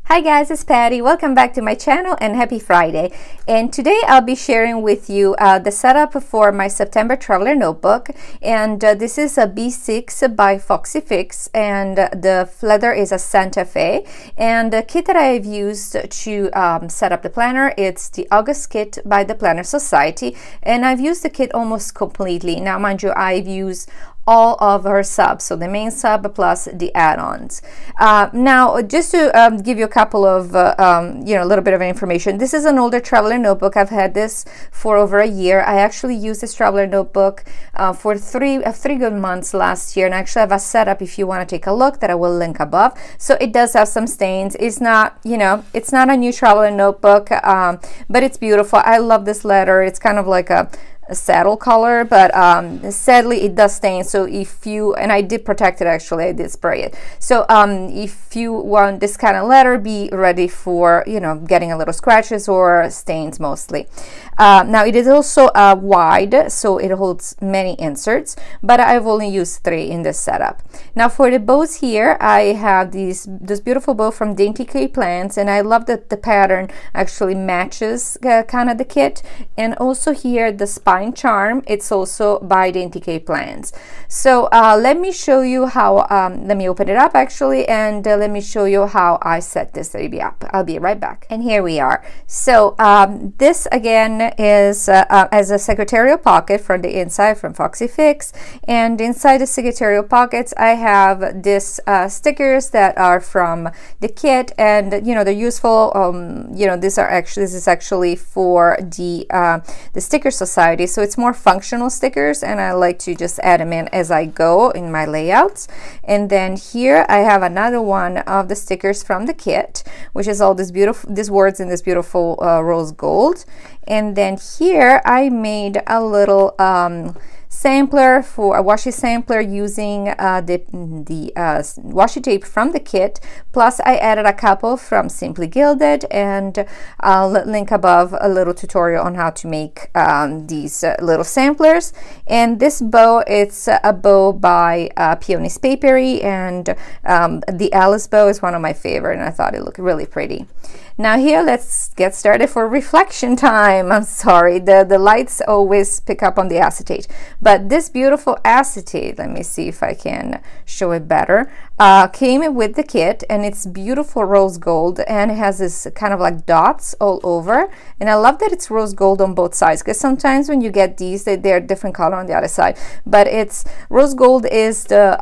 Hi guys, it's Patty. Welcome back to my channel and happy Friday. And today I'll be sharing with you the setup for my September Traveler Notebook. And this is a B6 by Foxy Fix, and the leather is a Santa Fe. And the kit that I've used to set up the planner, it's the August kit by the Planner Society. And I've used the kit almost completely. Now mind you, I've used all of her subs, so the main sub plus the add-ons. Now, just to give you a couple of, a little bit of information, this is an older Traveler Notebook. I've had this for over a year. I actually used this Traveler Notebook for three good months last year, and I actually have a setup if you want to take a look that I will link above. So it does have some stains. It's not, it's not a new Traveler Notebook, but it's beautiful. I love this leather. It's kind of like a saddle color, but sadly it does stain. So if you, and I did protect it, actually I did spray it, so if you want this kind of leather, be ready for getting a little scratches or stains mostly. Now it is also wide, so it holds many inserts, but I've only used 3 in this setup. Now for the bows here, I have this beautiful bow from DaintyKayPlans, and I love that the pattern actually matches kind of the kit. And also here the spine charm, it's also by DaintyKayPlans. So let me show you how, let me open it up actually, and let me show you how I set this baby up. I'll be right back. And here we are. So this again is as a secretarial pocket from the inside from Foxy Fix, and inside the secretarial pockets I have this stickers that are from the kit, and they're useful. This is actually for the Sticker Society, so it's more functional stickers, and I like to just add them in as I go in my layouts. And then here I have another one of the stickers from the kit, which is all these words in this beautiful rose gold. And then here I made a little sampler, for a washi sampler, using the washi tape from the kit, plus I added a couple from SimplyGilded, and I'll link above a little tutorial on how to make these little samplers. And this bow, it's a bow by Peony's Papery, and the Alice bow is one of my favorite, and I thought it looked really pretty. Now here, let's get started for reflection time. I'm sorry, the lights always pick up on the acetate, but this beautiful acetate, let me see if I can show it better, came with the kit, and it's beautiful rose gold, and it has this kind of like dots all over. And I love that it's rose gold on both sides, because sometimes when you get these, they're different color on the other side, but it's rose gold is the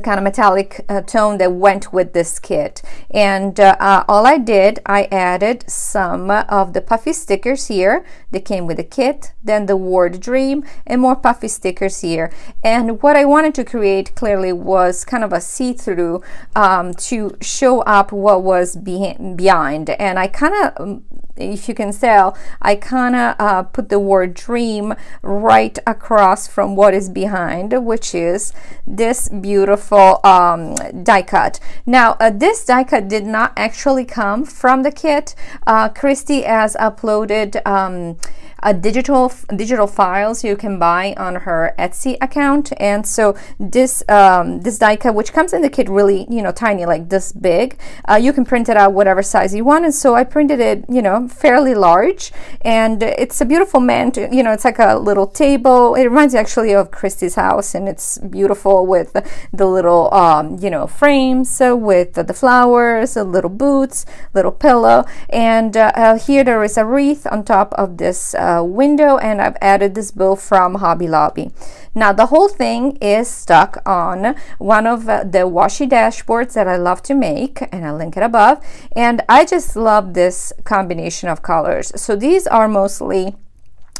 kind of metallic tone that went with this kit. And all I did, I added some of the puffy stickers here that came with the kit, then the word dream, and more puffy stickers here. And what I wanted to create clearly was kind of a see-through to show up what was behind. And I kind of, if you can tell, I kind of put the word dream right across from what is behind, which is this beautiful die cut. Now this die cut did not actually come from the kit. Christy has uploaded digital files you can buy on her Etsy account, and so this this die cut, which comes in the kit really tiny, like this big, you can print it out whatever size you want. And so I printed it fairly large, and it's a beautiful it's like a little table. It reminds me actually of Christy's house, and it's beautiful with the little frames with the flowers, the little boots, little pillow, and here there is a wreath on top of this window, and I've added this bow from Hobby Lobby. Now the whole thing is stuck on one of the washi dashboards that I love to make, and I'll link it above. And I just love this combination of colors. So these are mostly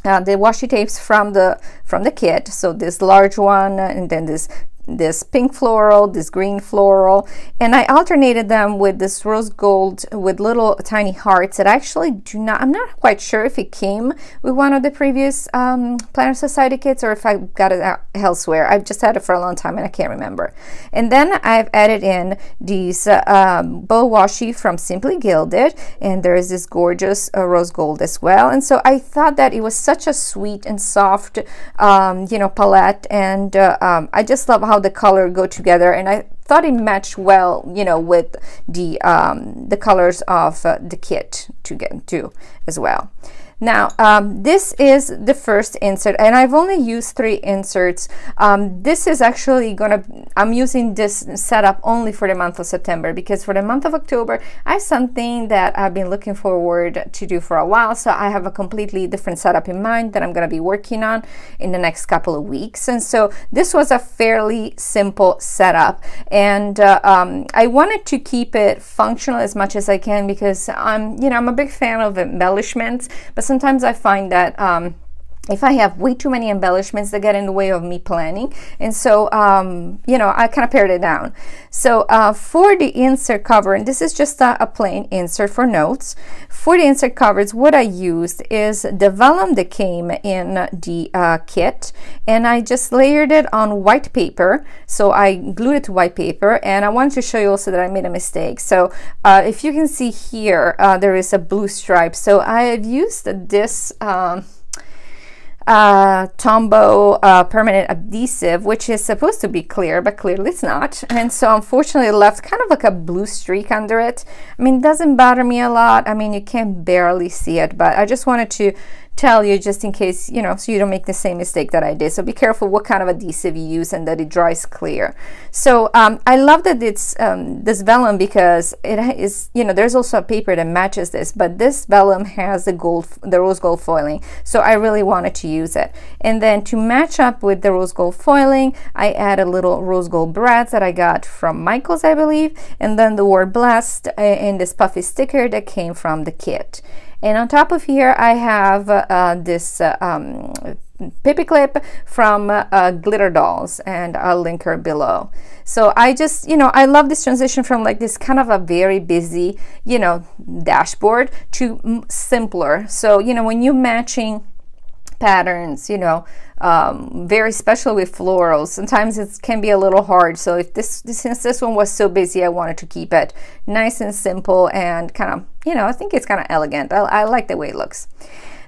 the washi tapes from the kit. So this large one, and then this pink floral, this green floral, and I alternated them with this rose gold with little tiny hearts that actually I'm not quite sure if it came with one of the previous Planner Society kits or if I got it elsewhere. I've just had it for a long time and I can't remember. And then I've added in these bow washi from SimplyGilded, and there is this gorgeous rose gold as well. And so I thought that it was such a sweet and soft palette, and I just love how how the color go together, and I thought it matched well, you know, with the colors of the kit too as well. Now, this is the first insert, and I've only used 3 inserts. This is actually I'm using this setup only for the month of September, because for the month of October, I have something that I've been looking forward to do for a while. So I have a completely different setup in mind that I'm going to be working on in the next couple of weeks. And so this was a fairly simple setup, and I wanted to keep it functional as much as I can, because I'm a big fan of embellishments, but sometimes I find that if I have way too many embellishments, they get in the way of me planning. And so, you know, I kind of pared it down. So for the insert cover, and this is just a plain insert for notes. For the insert covers, what I used is the vellum that came in the kit, and I just layered it on white paper. So I glued it to white paper, and I wanted to show you also that I made a mistake. So if you can see here, there is a blue stripe. So I have used this Tombow permanent adhesive, which is supposed to be clear, but clearly it's not. And so unfortunately it left kind of like a blue streak under it. I mean, it doesn't bother me a lot. I mean, you can barely see it, but I just wanted to tell you, just in case, you know, so you don't make the same mistake that I did. So be careful what kind of adhesive you use and that it dries clear. So I love that it's this vellum, because it is, you know, there's also a paper that matches this, but this vellum has the rose gold foiling, so I really wanted to use it. And then to match up with the rose gold foiling, I added little rose gold brads that I got from Michael's, I believe, and then the word blessed in this puffy sticker that came from the kit. And on top of here, I have this Pippi clip from Glitter Dolls, and I'll link her below. So I just, you know, I love this transition from like this kind of a very busy, you know, dashboard to simpler. So, you know, when you're matching patterns, you know, very special with florals, sometimes it can be a little hard. So if since this one was so busy, I wanted to keep it nice and simple and kind of, you know, I think it's kind of elegant. I like the way it looks.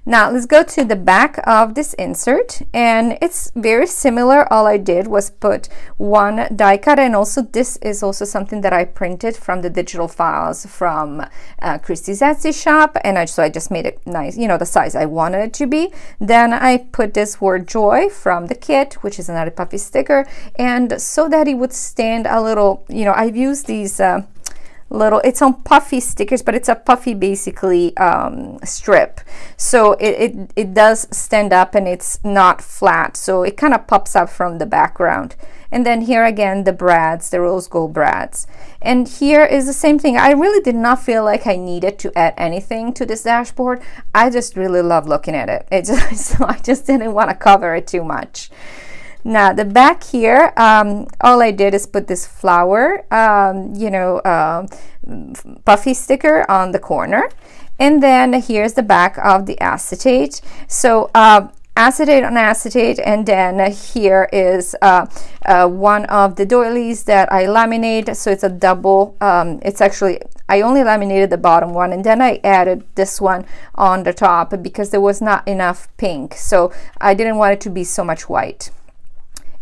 Now let's go to the back of this insert, and it's very similar. All I did was put one die cut, and also this is also something that I printed from the digital files from Christie's Etsy shop, and so I just made it nice, you know, the size I wanted it to be. Then I put this word joy from the kit, which is another puffy sticker, and so that it would stand a little, you know, I've used these it's on puffy stickers, but it's a puffy basically strip, so it does stand up and it's not flat, so it kind of pops up from the background. And then here again, the brads, the rose gold brads, and here is the same thing. I really did not feel like I needed to add anything to this dashboard. I just really love looking at it. So I just didn't want to cover it too much. Now the back here, all I did is put this flower, you know, puffy sticker on the corner, and then here's the back of the acetate. So acetate on acetate, and then here is one of the doilies that I laminate. So it's a double, it's actually, I only laminated the bottom one, and then I added this one on the top because there was not enough pink, so I didn't want it to be so much white.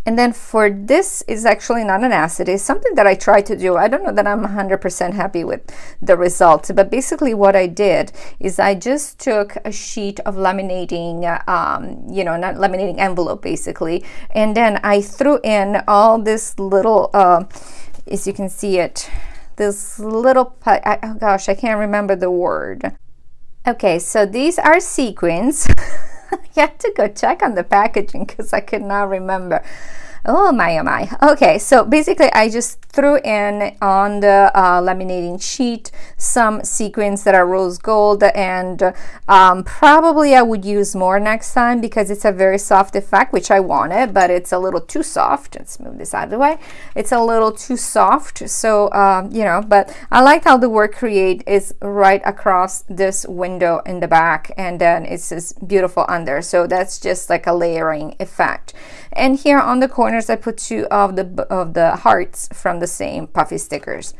And then for this is actually not an acetate, it's something that I tried to do. I don't know that I'm 100% happy with the results, but basically what I did is I just took a sheet of laminating, you know, not laminating envelope basically, and then I threw in all this little, as you can see it, this little, oh gosh, I can't remember the word. Okay, so these are sequins. I had to go check on the packaging because I could not remember. Oh my, oh my. Okay, so basically I just threw in on the laminating sheet some sequins that are rose gold, and probably I would use more next time because it's a very soft effect, which I wanted, but it's a little too soft. Let's move this out of the way. It's a little too soft, so you know, but I like how the word create is right across this window in the back, and then it's just beautiful under, so that's just like a layering effect. And here on the corners I put two of the hearts from the same puffy stickers.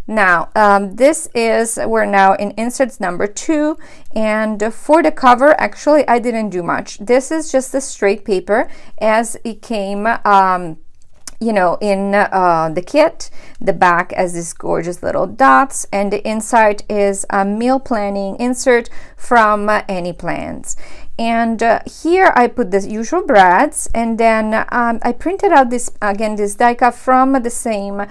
Now this is, we're now in inserts number 2, and for the cover actually I didn't do much. This is just the straight paper as it came you know, in the kit, the back has these gorgeous little dots, and the inside is a meal planning insert from DaintyKayPlans. And here I put the usual brads, and then I printed out this, again, this die cut from the same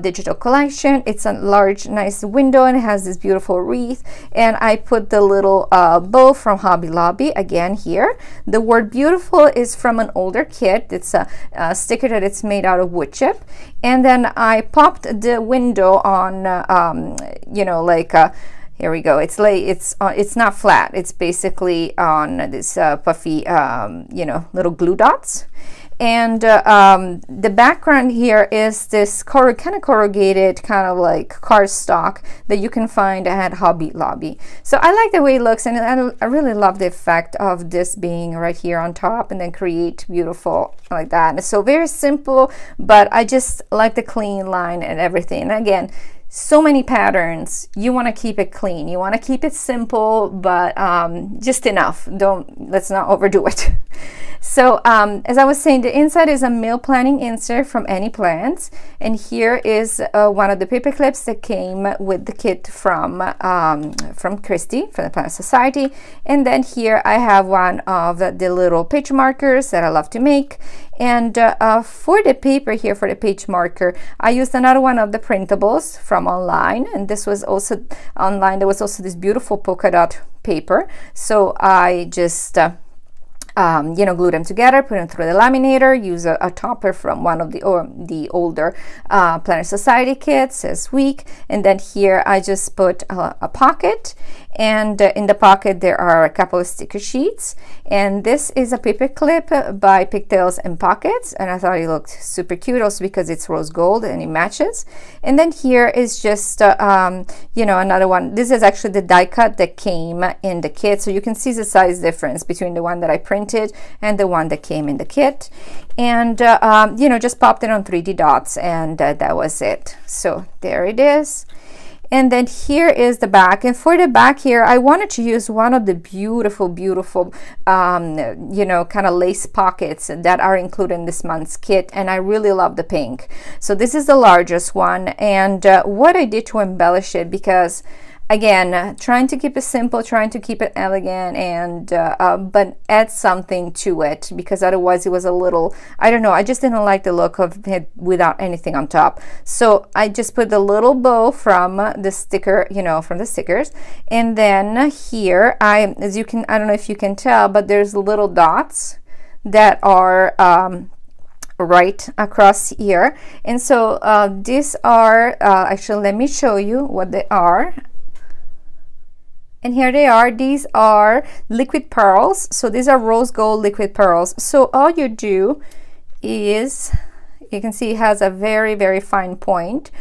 digital collection. It's a large, nice window, and it has this beautiful wreath. And I put the little bow from Hobby Lobby, again here. The word beautiful is from an older kit. It's a sticker that it's made out of wood chip. And then I popped the window on, you know, like here we go. It's not flat. It's basically on this puffy, you know, little glue dots. And the background here is this kind of corrugated, kind of like cardstock that you can find at Hobby Lobby. So I like the way it looks, and I really love the effect of this being right here on top and then create beautiful like that. And so very simple, but I just like the clean line and everything. And again, so many patterns, you want to keep it clean, you want to keep it simple, but just enough. Let's not overdo it. So as I was saying, the inside is a meal planning insert from DaintyKayPlans, and here is one of the paper clips that came with the kit from Christy, from the Planner Society. And then here I have one of the little page markers that I love to make. And for the paper here, for the page marker, I used another one of the Printables from online, and this was also online. There was also this beautiful polka dot paper, so I just you know, glue them together, put them through the laminator, use a topper from one of the older Planner Society kits as weak. And then here I just put a pocket, and in the pocket there are a couple of sticker sheets. And this is a paper clip by Pigtails and Pockets, and I thought it looked super cute also because it's rose gold and it matches. And then here is just you know, another one. This is actually the die cut that came in the kit, so you can see the size difference between the one that I printed and the one that came in the kit. And you know, just popped it on 3D dots, and that was it. So there it is. And then here is the back, and for the back here I wanted to use one of the beautiful you know, kind of lace pockets that are included in this month's kit, and I really love the pink. So this is the largest one, and what I did to embellish it, because again, trying to keep it simple, trying to keep it elegant, and but add something to it, because otherwise it was a little, I don't know, I just didn't like the look of it without anything on top. So I just put the little bow from the sticker, you know, from the stickers. And then here, as you can, I don't know if you can tell, but there's little dots that are right across here. And so these are, actually, let me show you what they are. And here they are. These are liquid pearls. So these are rose gold liquid pearls. So all you do is, you can see it has a very, very fine point.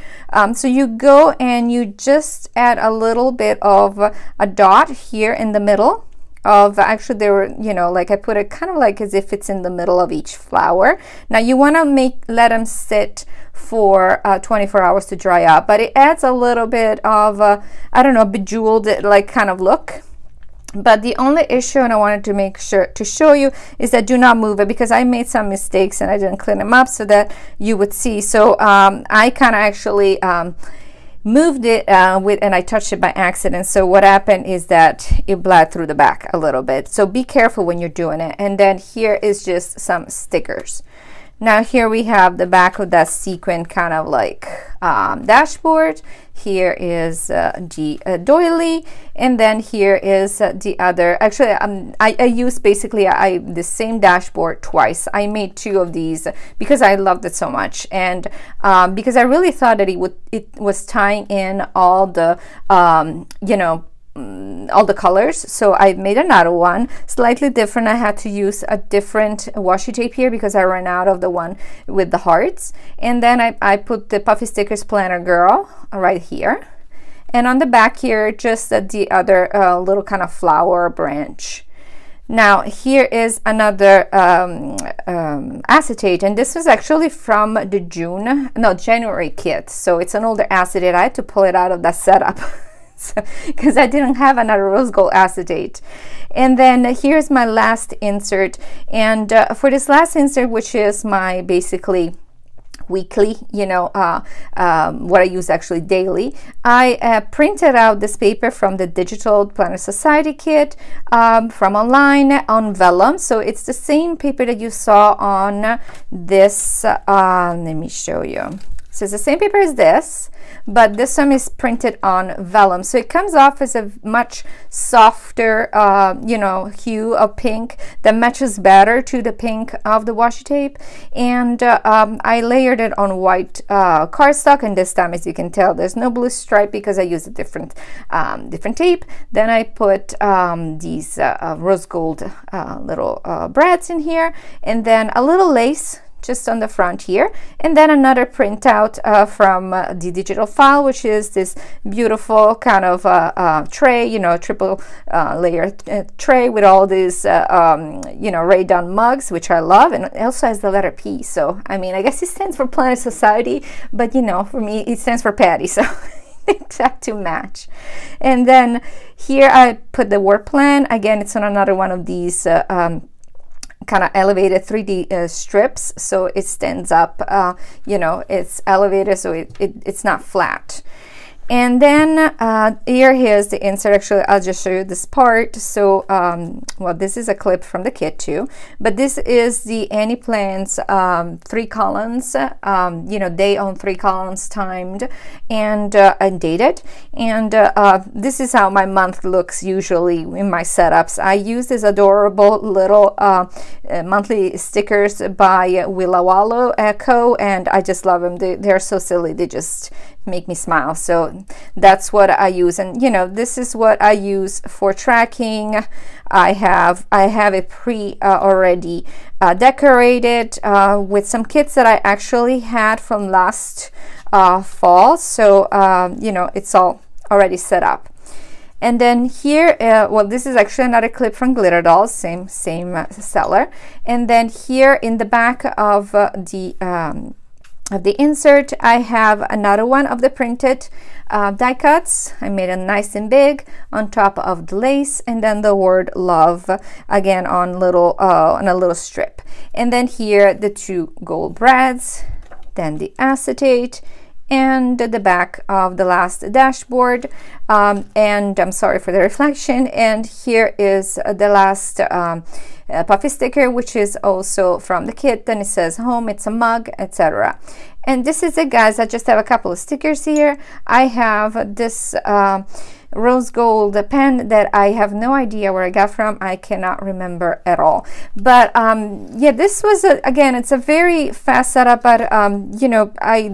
So you go and you just add a little bit of a dot here in the middle of, actually they were, you know, like I put it kind of like as if it's in the middle of each flower. Now you want to let them sit for 24 hours to dry up, but it adds a little bit of I don't know, bejeweled like kind of look. But the only issue, and I wanted to make sure to show you, is that do not move it, because I made some mistakes and I didn't clean them up so that you would see. So I kind of actually moved it and I touched it by accident. So what happened is that it bled through the back a little bit. So be careful when you're doing it. And then here is just some stickers. Now here we have the back of that sequin kind of like dashboard. Here is the doily, and then here is the other. Actually, I used basically the same dashboard twice. I made two of these because I loved it so much, and because I really thought that it was tying in all the you know, all the colors. So I made another one slightly different. I had to use a different washi tape here because I ran out of the one with the hearts. And then I put the Puffy Stickers Planner Girl right here, and on the back here just the other little kind of flower branch. Now here is another acetate, and this was actually from the January kit. So it's an older acetate. I had to pull it out of that setup because I didn't have another rose gold acetate. And then here's my last insert, and for this last insert, which is my basically weekly, you know, what I use actually daily. I printed out this paper from the Digital Planner Society kit from online on vellum. So it's the same paper that you saw on this. Let me show you. So it's the same paper as this, but this one is printed on vellum. So it comes off as a much softer, you know, hue of pink that matches better to the pink of the washi tape. And I layered it on white cardstock, and this time, as you can tell, there's no blue stripe because I used a different tape. Then I put these rose gold little brads in here, and then a little lace just on the front here, and then another printout from the digital file, which is this beautiful kind of tray, you know, triple layer tray with all these you know, Ray-Don mugs, which I love, and it also has the letter P. So I mean, I guess it stands for Planner Society, but you know, for me it stands for Patty, so exact to match. And then here I put the work plan. Again, it's on another one of these kind of elevated 3D strips, so it stands up, you know, it's elevated, so it's not flat. And then here's the insert. Actually, I'll just show you this part. So, well, this is a clip from the kit too, but this is the DaintyKayPlans 3 columns, you know, day on 3 columns timed and dated. And this is how my month looks usually in my setups. I use these adorable little monthly stickers by Willa Wallow Echo, and I just love them. They're so silly. They just make me smile. So that's what I use, and you know, this is what I use for tracking. I have it already decorated with some kits that I actually had from last fall. So you know, it's all already set up. And then here, well, this is actually another clip from Glitter Dolls, same seller. And then here in the back of the insert, I have another one of the printed die cuts. I made it nice and big on top of the lace, and then the word love again on a little strip. And then here the 2 gold brads, then the acetate, and the back of the last dashboard. And I'm sorry for the reflection. And here is the last puffy sticker, which is also from the kit. Then it says home, it's a mug, etc. And this is it, guys. I just have a couple of stickers here. I have this rose gold pen that I have no idea where I got from. I cannot remember at all. But yeah, this was again, it's a very fast setup, but you know,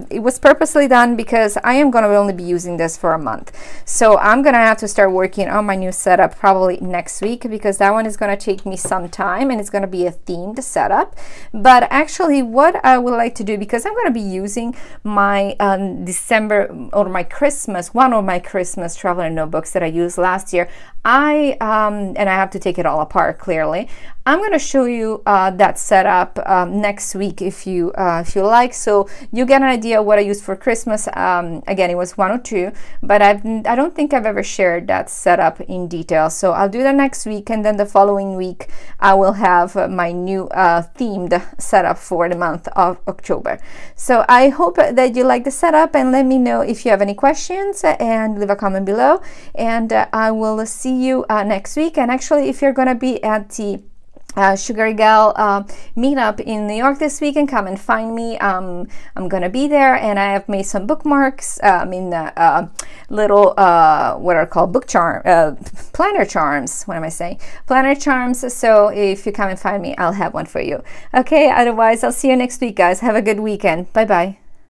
it was purposely done because I am going to only be using this for a month. So I'm going to have to start working on my new setup probably next week, because that one is going to take me some time, and it's going to be a themed setup. But actually what I would like to do, because I'm going to be using my December or my Christmas, one of my Christmas traveler notebooks that I used last year, and I have to take it all apart clearly. I'm going to show you that setup next week if you like, so you get an idea of what I used for Christmas. Again, it was 102, but I don't think I've ever shared that setup in detail, so I'll do that next week, and then the following week I will have my new themed setup for the month of October. So I hope that you like the setup, and let me know if you have any questions, and leave a comment below, and I will see you next week. And actually, if you're going to be at the Sugary Gal meetup in New York this weekend, come and find me. I'm gonna be there, and I have made some bookmarks in little what are called planner charms. What am I saying? Planner charms. So if you come and find me, I'll have one for you. Okay, otherwise I'll see you next week, guys. Have a good weekend. Bye bye.